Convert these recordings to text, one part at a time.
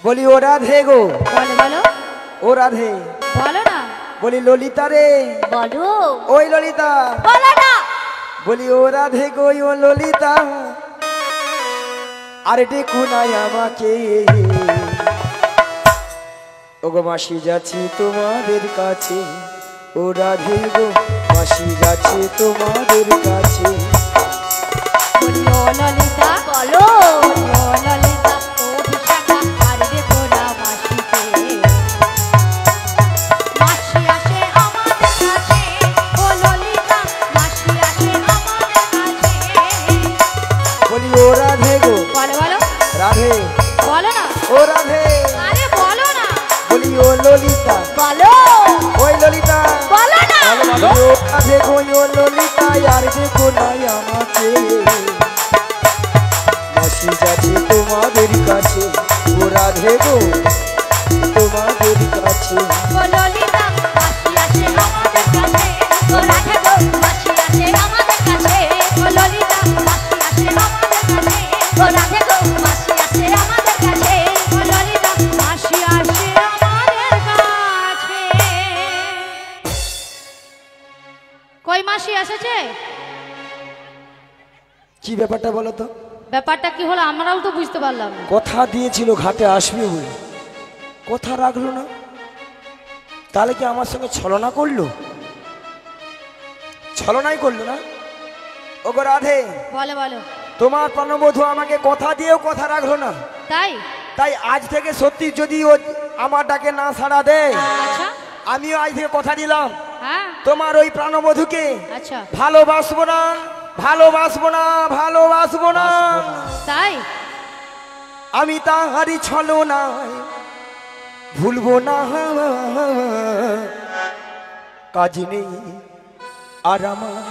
বলি ও রাধে গো। বলো বলো। ও রাধে বলো না। বলি ললিতা রে। বলো। ওই ললিতা। বলো না। বলি ও রাধে গো ও ললিতা, আরে দেখো নাই আমাকে। ও গো মাসি যাচ্ছি তোমাদের কাছে, ও রাধে গো মাসি যাচ্ছে তোমাদের কাছে। বলি ও ললিতা। বলো। বলি ও ললিতা ও বিশাখা, আরে দেখো না মাসিকে। মাসি আসে আমাদের কাছে, ও ললিতা মাসি আসে আমাদের কাছে। বলি ও রাধে গো। বলো বলো। রাধে। বলো না। ও রাধে। আরে বলো না। বলি ও ললিতা। বলো। ওই ললিতা। বলো না। বলি ও রাধে গো ও ললিতা, আর দেখো নাই আমাকে। মাসি যাচ্ছে তোমাদের কাছে, ও রাধে গো তোমাদের কাছে। ও ললিতা মাসি আসে আমাদের কাছে, ও রাধে গো মাসি আসে আমাদের কাছে। ও ললিতা মাসি আসে আমাদের কাছে, ও রাধে গো মাসি আসে আমাদের কাছে। ও ললিতা মাসি আসে আমাদের কাছে। কই মাসি এসেছে? কি ব্যাপারটা বলো তো? ব্যাপারটা কি হলো আমরাও তো বুঝতে পারলাম না। কথা দিয়েছিল ঘাটে আসবে বলে, কথা রাখলো না। তাহলে কি আমার সঙ্গে ছলনা করলো? ছলনাই করলো না। ও গো রাধে, বলো বলো। তোমার প্রাণবধূ আমাকে কথা দিয়েও কথা রাখলো না। তাই? তাই আজ থেকে সত্যি যদি ও আমার ডাকে না সাড়া দেয়, আচ্ছা। আমিও আজ থেকে কথা দিলাম হ্যাঁ। তোমার ওই প্রাণবধূকে আচ্ছা। ভালোবাসবো না, ভালোবাসবো না, ভালোবাসবো না। তাই? আমি তাহারি ছলনায় ভুলবো না। কাজ নেই আর আমার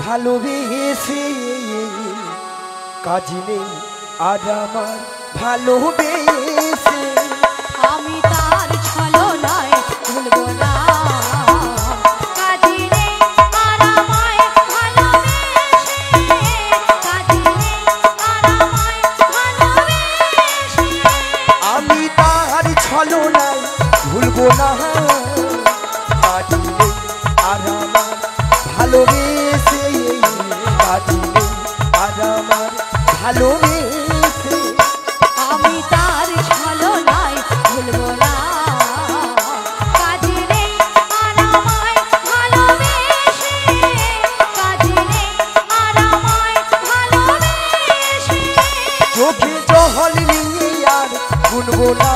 ভালোবেসে, কাজ নেই আর আমার ভালোবেসে। আমি তার ছলনায় ভুলবো না। কাজী রে আর আমায় ভালোবেসে, কাজী রে আর আমায় ভালোবেসে। আমি তাহার ছলনায় ভুলবো না। কাজ নেই আর আমার ভালোবেসে, কাজ নেই আর আমার ভালোবেসে। আমি তার ছলনায় ভুলবো না। কাজী রে আর আমায় ভালোবেসে, কাজী রে আর আমায় ভালোবেসে। চোখে জল নিয়ে আর ভুলবো না।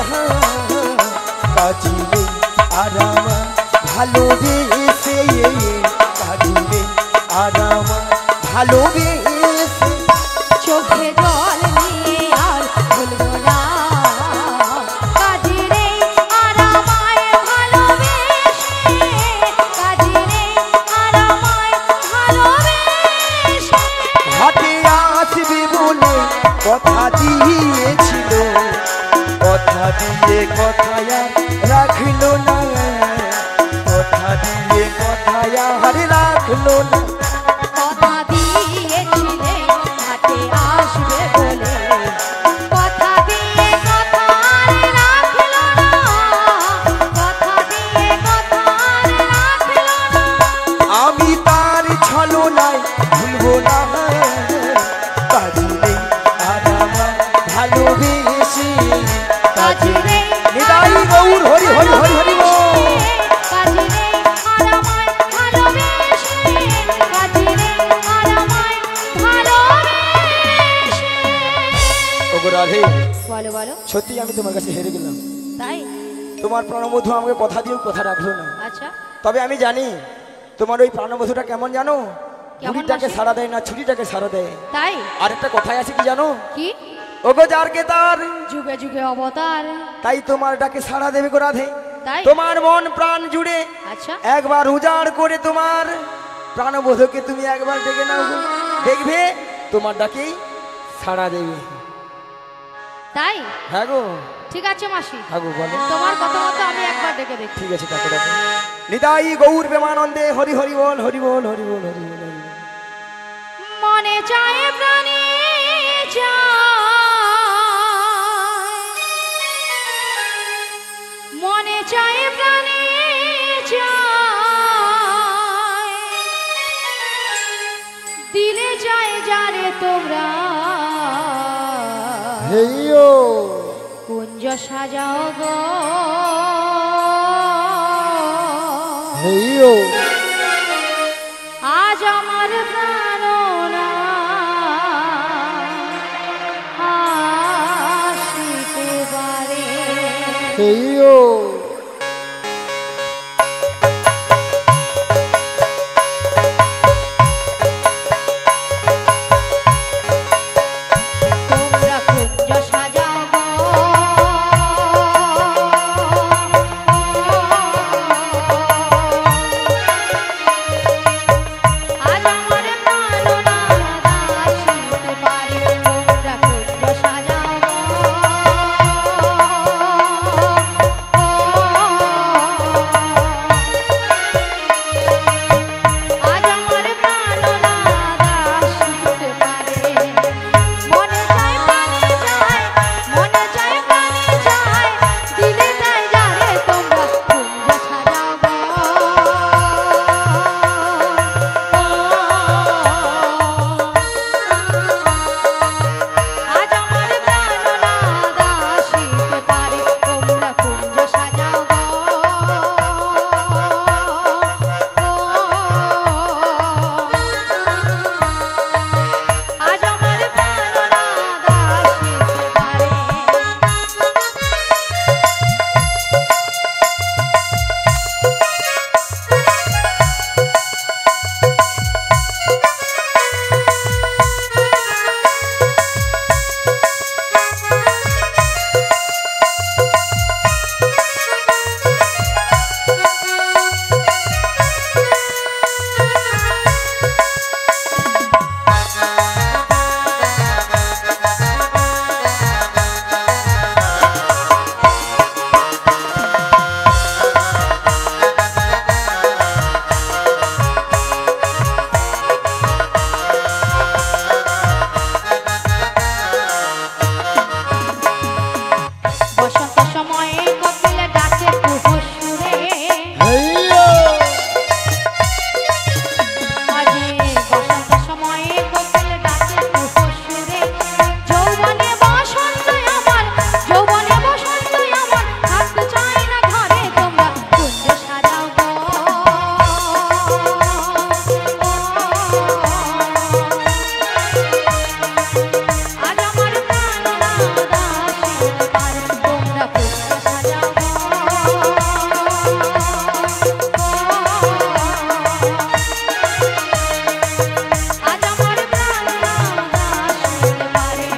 কাজ নেই আর আমার ভালোবেসে, কাজ নেই আর আমার ভালোবেসে। চোখে জল নিয়ে আর ভুলবো না। কাজী রে আর আমায় ভালোবেসে, কাজী রে আর আমায় ভালোবেসে। হাতে আসবে বলে কথা দিয়েছিল, কথা দিয়ে কথা আর রাখলো না। কথা দিয়ে কথা আর রাখলো না। কথা দিয়েছিলে হাতে আসবে বলে, কথা দিয়ে কথা আর রাখলো না। কথা দিয়ে কথা আর রাখলো না। আমি তার ছলনায় ভুলবো না। কাজ নেই আর আমার ভালোবেসে, কাজ নেই। নিতাই গৌর হরি হরি হরি হরি বল। কাজী রে আর আমায় ভালোবেসে, কাজী রে আর আমায় ভালোবেসে। ওগো রাধে, বলো বলো। সত্যি আমি তোমার কাছে হেরে গেলাম। তাই? তোমার প্রাণবধূ আমাকে কথা দিয়েও কথা রাখলো না। আচ্ছা। তবে আমি জানি তোমার ওই প্রাণবধূটা কেমন জানো? কেমন ছুরিটাকে মাসি? সারা দেয় না, ছুরিটাকে সারা দেয়। তাই? আর একটা কথাই আছে কি জানো? কি? ওগো যারকে তার, যুগে যুগে অবতার। তাই তোমার ডাকে সাড়া দেবে গো রাধে। তাই? তোমার মন প্রাণ জুড়ে আচ্ছা। একবার উজাড় করে তোমার প্রাণবধূকে তুমি একবার ডেকে নাও গো। দেখবে তোমার ডাকেই সাড়া দেবে। তাই? হ্যাঁ গো। ঠিক আছে মাসি, হ্যাঁ গো বলো। তোমার কথা মতো আমি একবার ডেকে দেখি। ঠিক আছে, ডাকো ডাকো। নিতাই গৌর প্রেমানন্দে হরি হরি বল, হরি বল, হরি বল, হরি বল, হরি বল। মনে চায় প্রাণে চায় হেইও কুঞ্জ সাজাও গো হেইও আজ আমার প্রাণনা আসিতে পারে হেইও তোমরা কুঞ্জ সাজাও গো আজ আমার প্রাণনা আসিতে পারে তোমরা কুঞ্জ সাজাও গো আজ আমার প্রাণনা আসিতে পারে মনে চায় প্রাণে চায় মনে চায় প্রাণে চায় দিলে চায় যারে তোমরা কুঞ্জ সাজাও গো আজ আমার প্রাণনা আসিতে পারে তোমরা কুঞ্জ সাজাও গো আজ আমার প্রাণনা আসিতে পারে বসন্ত সময়ে কোকিল ডাকে কুহু সুরে হেইও আজি বসন্ত সময়ে কোকিল ডাকে কুহু সুরে যৌবনে বসন্ত আমার যৌবনে বসন্ত আমার থাকতে চাই না ঘরে তোমরা কুঞ্জ সাজাও গো আজ আমার প্রাণনা আসিতে পারে তোমরা কুঞ্জ সাজাও গো আজ আমার প্রাণনা আসিতে পারে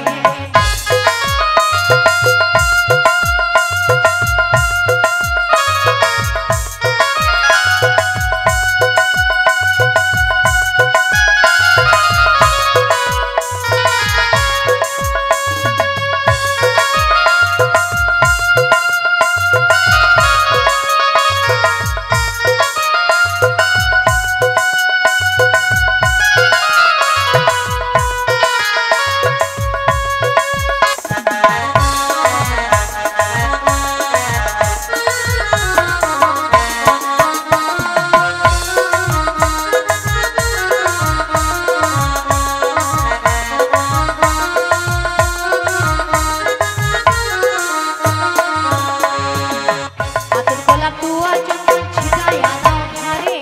হাতের গোলাপ তুয়া চন্দন ছিটাইয়া দাও ঘরে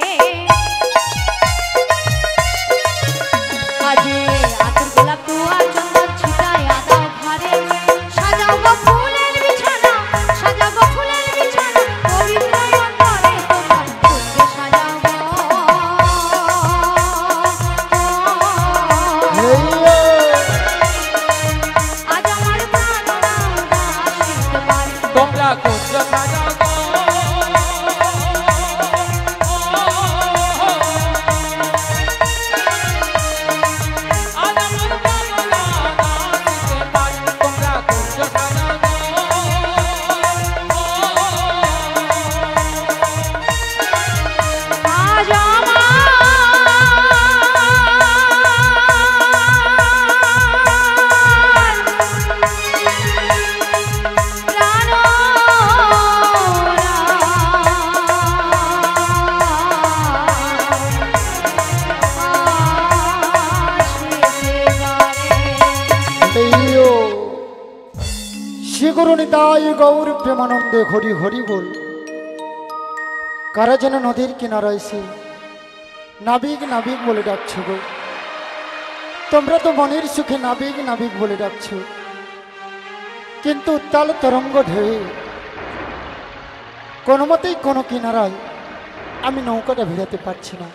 আজি হাতের গোলাপ তুয়া চন্দন ছিটাইয়া দাও ঘরে সাজাও গো ফুলের বিছানা সাজাও গো ফুলের বিছানা পবিত্র অন্তরে তোমরা কুঞ্জ সাজাও গো হেইও আজ আমার প্রাণনা আসিতে পারে তোমরা কুঞ্জ সাজাও গো আজ আমার প্রাণনা আসিতে পারে তোমরা কুঞ্জ সাজাও গো আজ আমার প্রাণ নিতাই গৌর প্রেমানন্দে হরি হরি বল। কারা যেন নদীর কিনারা এসে নাবিক নাবিক বলে ডাকছ গো। তোমরা তো মনের সুখে নাবিক নাবিক বলে ডাকছ, কিন্তু উত্তাল তরঙ্গ ঢেউয়ে কোনো মতেই কোনো কিনারায় আমি নৌকাটা ভিড়াতে পারছি না।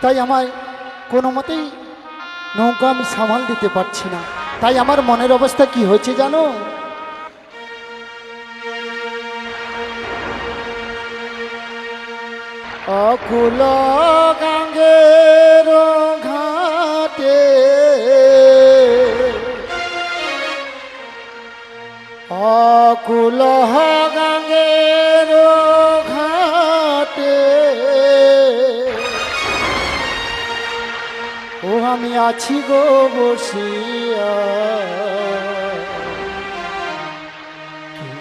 তাই আমার কোনো মতেই নৌকা আমি সামাল দিতে পারছি না। তাই আমার মনের অবস্থা কি হয়েছে জানো? অকুল গাঙ্গের ঘাটে অকুল গাঙ্গের ঘাটে ও আমি আছি গো বসিয়া,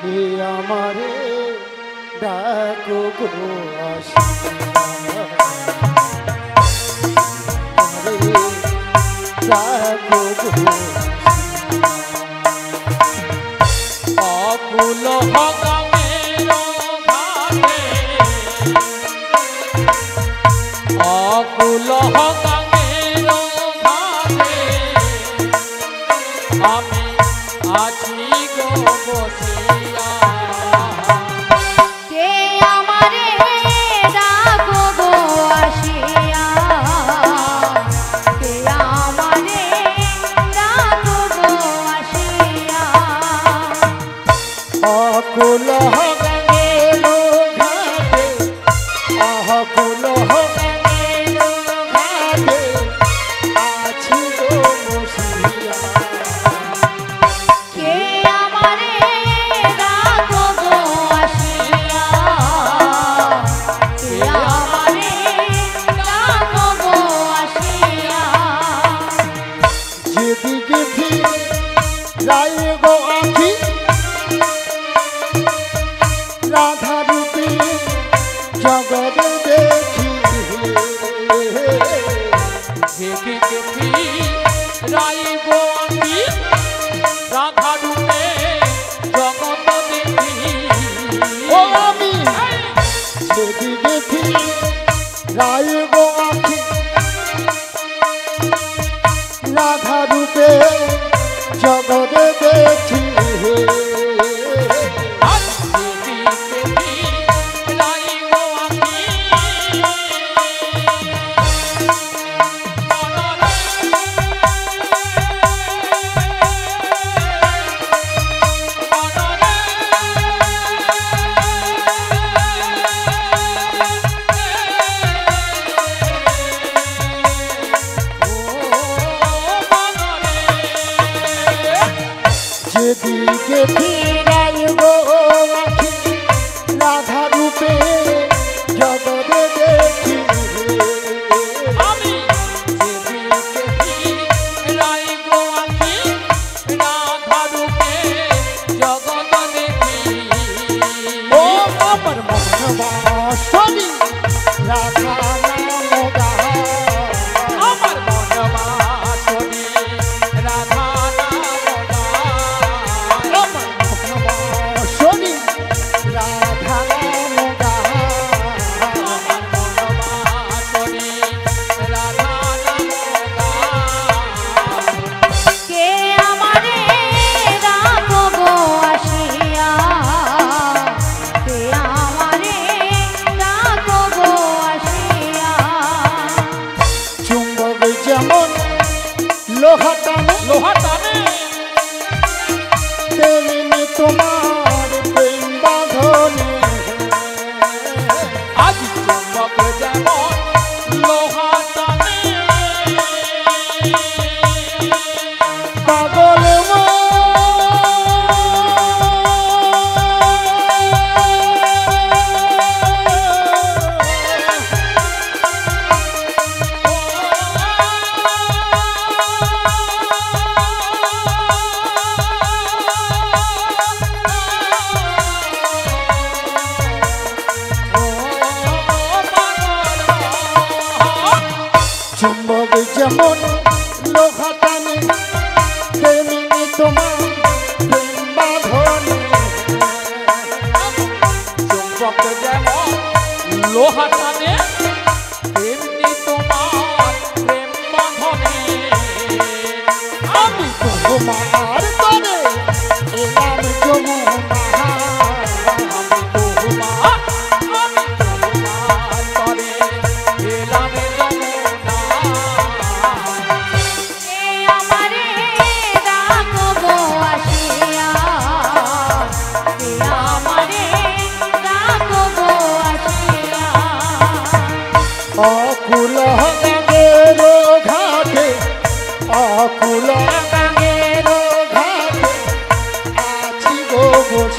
কে আমারে ডাকো গো আসিয়া, ডাকো গো অকুল গাঙ্গের ঘাটে অকুল গাঙ্গের ঘাটে আমি আছি গো বসিয়া, কে আমারে ডাকো গো আসিয়া, কে আমারে ডাকো গো আসিয়া। অকুল গাঙ্গের ঘাটে অকুল গাঙ্গের ঘাটে আছি গো বসিয়া, কে আমারে ডাকো গো আসিয়া, কে আমারে ডাকো গো আসিয়া। যেদিকে ফিরাই গো আখি রাধা রূপে জগৎ দেখি, যেদিকে ফিরাইব আমি রাধা রূপে জগৎ দেখি, ও আমি যেদিকে ফিরাই গো আখি রাধা রূপে জগৎ দেখি, আর যেদিকে ফিরাইব আমি যেদিকে ফিরাই গো আখি রাধা রূপে জগৎ দেখি, আমি যেদিকে ফিরাইব আমি রাধা রূপে জগৎ দেখি, ও আমার মন বাসনি রাধা নাম গায়, আমার মন বাসনি রাধা নাম গায়, আমার মন বাসনি রাধা নাম গায়, আমার মন বাসনি রাধা নাম গায়। কে আমারে ডাকো গো আসিয়া, কে আমারে ডাকো গো আসিয়া। চুম্বক যেমন লোহা টানে লোহা টানে তেমনি তোমার প্রেম বাঁধনে, আজ চুম্বক যেমন লোহা টানে পাগল চুম্বক যেমন লোহা টানে তেমনি তোমার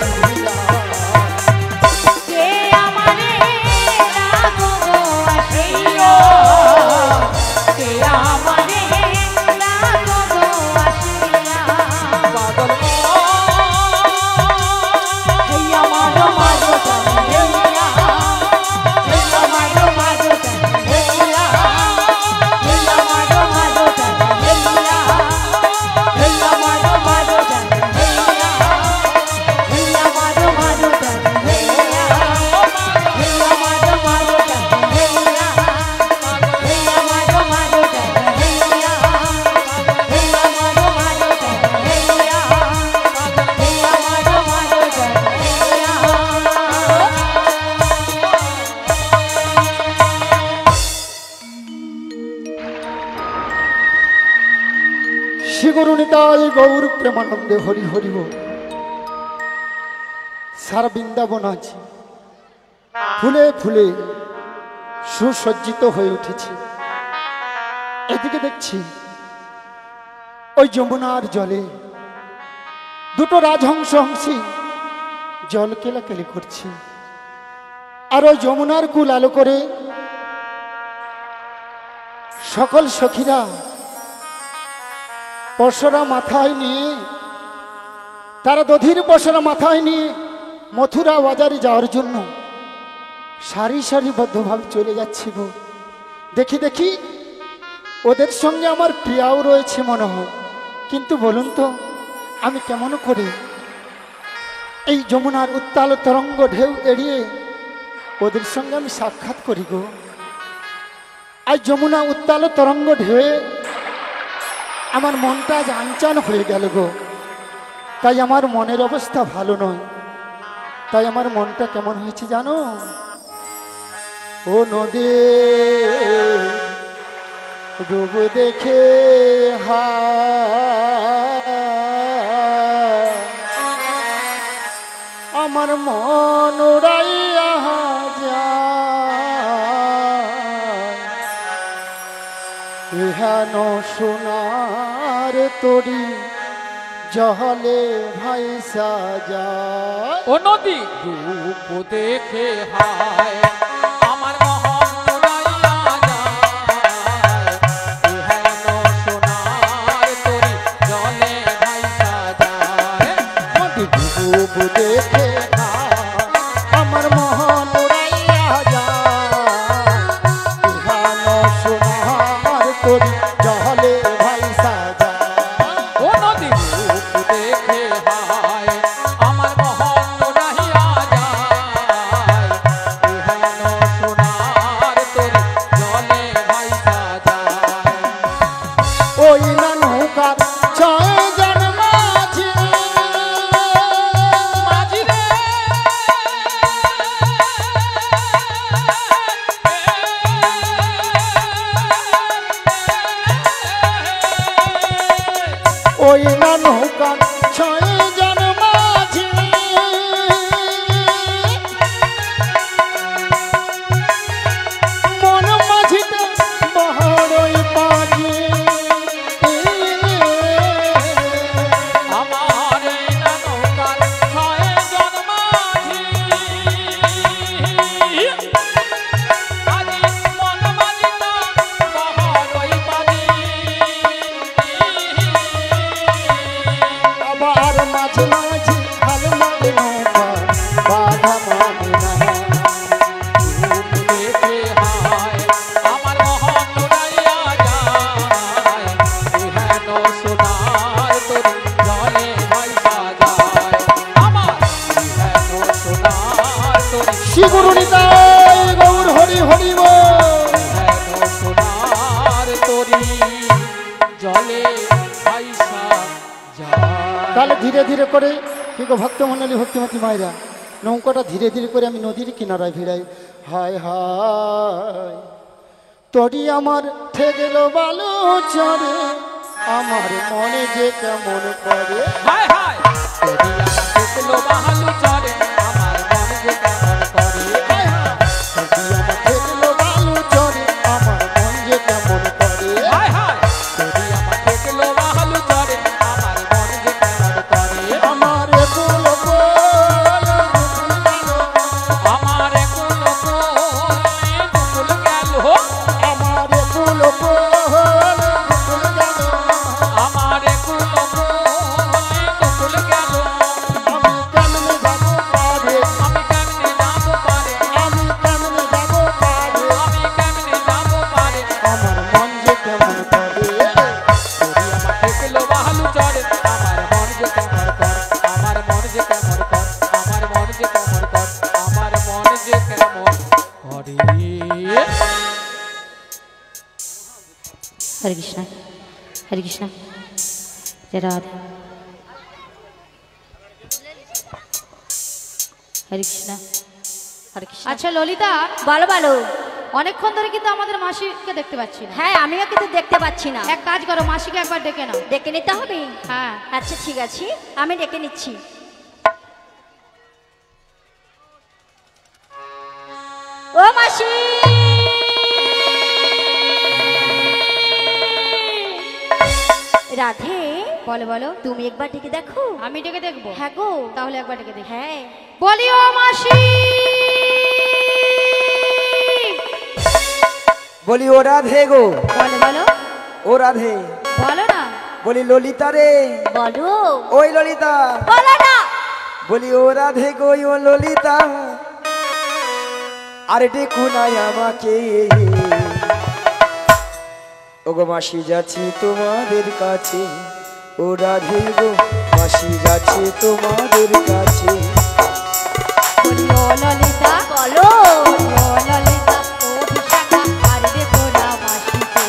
আসিয়া কে আমারে রাখো গো আসিয়া কে আমারে রাখো গো আসিয়া বাদল হেয়া মারো মারো হেয়া হেয়া মারো মারো হেয়া হেয়া মারো মারো হেয়া হেয়া মারো মারো হেয়া হেয়া মারো মারো হেয়া হেয়া মারো মারো হেয়া হেয়া মারো মারো হেয়া হেয়া মারো মারো হেয়া হেয়া মারো মারো শ্রী গুরু নিতাই গৌর প্রেমানন্দে হরি হরি বল। সারা বৃন্দাবন আছে ফুলে ফুলে সুসজ্জিত হয়ে উঠেছে। এদিকে দেখছি ওই যমুনার জলে দুটো রাজহংস হংসী জল কেলাকেলি করছে, আর ওই যমুনার কুল আলো করে সকল সখীরা পশরা মাথায় নিয়ে, তারা দধির পশরা মাথায় নিয়ে মথুরা বাজারে যাওয়ার জন্য সারি সারিবদ্ধভাবে চলে যাচ্ছি গো। দেখি দেখি ওদের সঙ্গে আমার প্রিয়াও রয়েছে মনে হয়, কিন্তু বলুন তো আমি কেমন করে এই যমুনার উত্তাল তরঙ্গ ঢেউ এড়িয়ে ওদের সঙ্গে আমি সাক্ষাৎ করি গো। আজ যমুনা উত্তাল তরঙ্গ ঢেউয়ে আমার মনটা আজ আনচান হয়ে গেল গো। তাই আমার মনের অবস্থা ভালো নয়, তাই আমার মনটা কেমন হয়েছে জানো? ও নদী ডুব দেখে আমার মন উড়াইয়া যায়, ইহান সোনার তরি জহলে ভাইসা যায়। ও নদী রূপ দেখে হায় আমার মহন উড়াইয়া যায়, ইহেন সোনার তরি জলে ভাইসা যায়। নদী ডুব দেখে আমার মহন উড়াইয়া যায়, ইহান সোনার তরি জহলে ভাইসা যায়। ও নদী রূপ দেখে হায় আমার মহন উড়াইয়া যায়, ইহেন সোনার তরি জলে ভাইসা যায়। ওই না নৌকার ছয় জন মাঝি, মাঝি রে ওই না নৌকার ছয় জন মাঝি, মন মাঝিতে বহরই পাজি। আমার এই নৌকার ছয় জন মাঝি, আজি মন মাঝিতা বহরই পানি। আবার মাঝে মাঝে হাল মারে নৌকা বাধা মানে না। রূপ দেখে হায় আমার মহন উড়াইয়া যায়, ইহেন সোনার তরি জলে ভাইসা যায়। আমার ইহেন সোনার তরি শ্রী গুরু নিতাই গৌর হরি হরি বল। ইহেন সোনার তরি জলে ভাইসা যায়। তাহলে ধীরে ধীরে করে কি গো ভক্তমণ্ডলী ভক্তিমতী মায়েরা, নৌকাটা ধীরে ধীরে করে আমি নদীর কিনারায় ভিড়াই। হায় হায় তরি আমার ঠেগেল বালু চরে, আমার মনে যে কেমন করে। হায় হায় তরি আমার দেখলো বাহালু চরে, আমার মন যে কেমন করে। হায় হায় তরি আমার ঠেগেল বালু চরে, আমার মন যে কেমন করে। হায় হায় তরি আমার দেখলো বাহালু চরে, আমার মন যে কেমন করে। আমার একুল হরে কৃষ্ণ হরে কৃষ্ণ জয় রাধে হরে কৃষ্ণ হরে কৃষ্ণ। আচ্ছা ললিতা, বলো বলো। অনেকক্ষণ ধরে কিন্তু আমাদের মাসিকে দেখতে পাচ্ছি না। হ্যাঁ আমিও কিন্তু দেখতে পাচ্ছি না। এক কাজ করো, মাসিকে একবার ডেকে নাও। ডেকে নিতে হবে? হ্যাঁ আচ্ছা ঠিক আছে, আমি ডেকে নিচ্ছি। ও মাসি, রাধে। বলো বলো। তুমি একবার ডেকে দেখো। আমি ডেকে দেখবো? হ্যাঁ গো। তাহলে একবার ডেকে দেখি। হ্যাঁ বলি ও মাসি। বলি ও রাধে গো। বলো বলো। ও রাধে। বলো না। বলি ললিতা রে। বলো। ওই ললিতা। বলো না। বলি ও রাধে গো, ও ললিতা, আরে দেখো নাই আমাকে। ওগো মাসি যাচ্ছে তোমাদের কাছে। ও রাধে গো, মাসি যাচ্ছে তোমাদের কাছে। বলি ও ললিতা। বলো। বলি ও ললিতা, ও বিশাখা, আর দেখো না মাসিকে।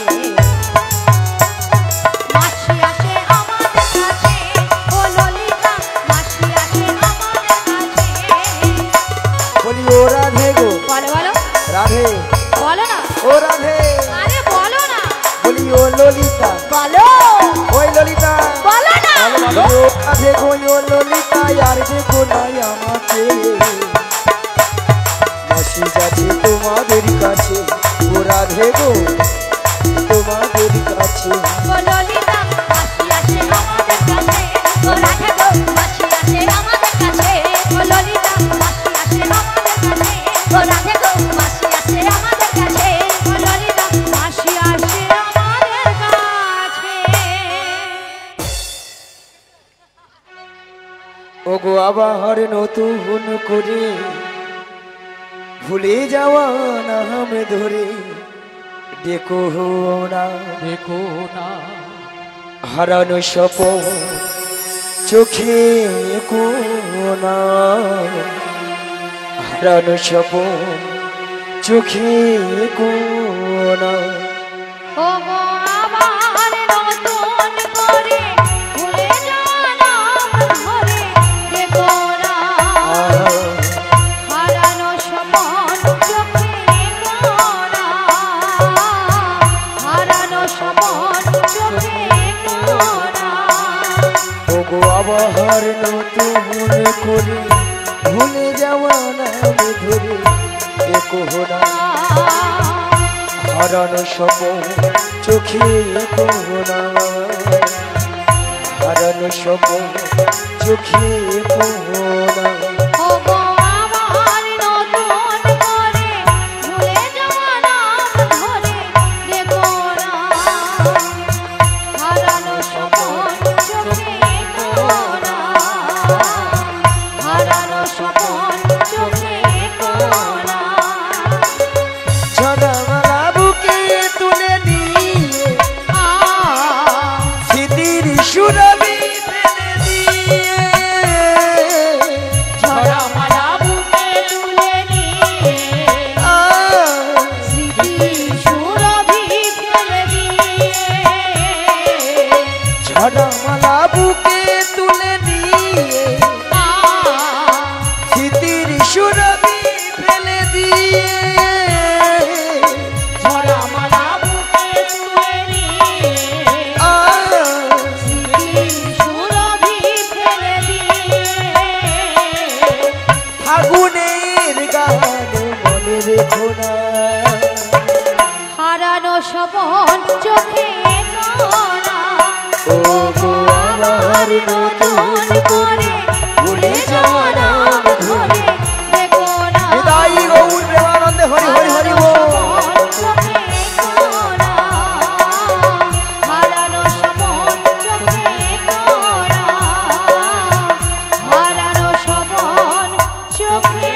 মাসি আসে আমাদের কাছে। ও ললিতা, মাসি আসে আমাদের কাছে। বলি ও রাধে গো। বলো বলো। রাধে। বলো না। ও রাধে। আরে বলো না। বলি ও ললিতা। বলো। ওই ললিতা। বলো না। বলি ও রাধে গো, ও ললিতা, আর দেখো নাই আমাকে। মাসি যাচ্ছে তোমাদের কাছে। ও রাধে গো, তোমাদের কাছে। ও ললিতা, মাসি আসে আমাদের কাছে। ও রাধে গো, মাসি আসে আমাদের কাছে। ও ললিতা, মাসি আসে আমাদের কাছে। ও রাধে গো, মাসি আসে আমাদের কাছে। ও ললিতা, মাসি আসে আমাদের কাছে। ওগো আবার নতুন করে ভুলে যাওয়া নাম ধরে দেখো না। দেখো না হারানো স্বপ্ন চোখে কোনা। হারানো স্বপ্ন চোখে কোনা। ও গো আবার নতুন করে ভুলে যাওয়া নাম ধরে দেখো না। হারানো স্বপন চোখে কোনা। হারানো স্বপন চোখে কোনা। ওগো আবার নতুন করে ভুলে যাওয়া নাম ধরে দেখো না। হারানো স্বপ্ন চোখে কোনা। হারানো স্বপ্ন চোখে কোনা। ও গো আবার নতুন করে ভুলে যাওয়া নাম ধরে দেখো না। হারানো স্বপন চোখে কোনা। হারানো স্বপন চোখে কোনা। ঝড়মালা বুকে তুলে নিয়ে স্মৃতির সুরভি ফেলে দিয়ে। ঝরা মালা বুকে তুলে নিয়ে স্মৃতি সুরভি ফেলে দিয়ে। ঝড়মালা বুকে তুলে নিয়ে স্মৃতির সুরভি ফেলে দিয়ে। ঝরা মালা বুকে তুলে নিয়ে স্মৃতি সুরভি ফেলে দিয়ে। ফাগুনের গান মনে রেখো না। হারানো স্বপন চোখে কোনা। ও গো আমার নতুন করে ভুলে যাওয়া নাম ধরে দেখো না। হৃদয় গৌর প্রেমানন্দে হরি হরি হরি বল। চোখে কোনা। হারানো স্বপন চোখে কোনা। হারানো স্বপন চোখে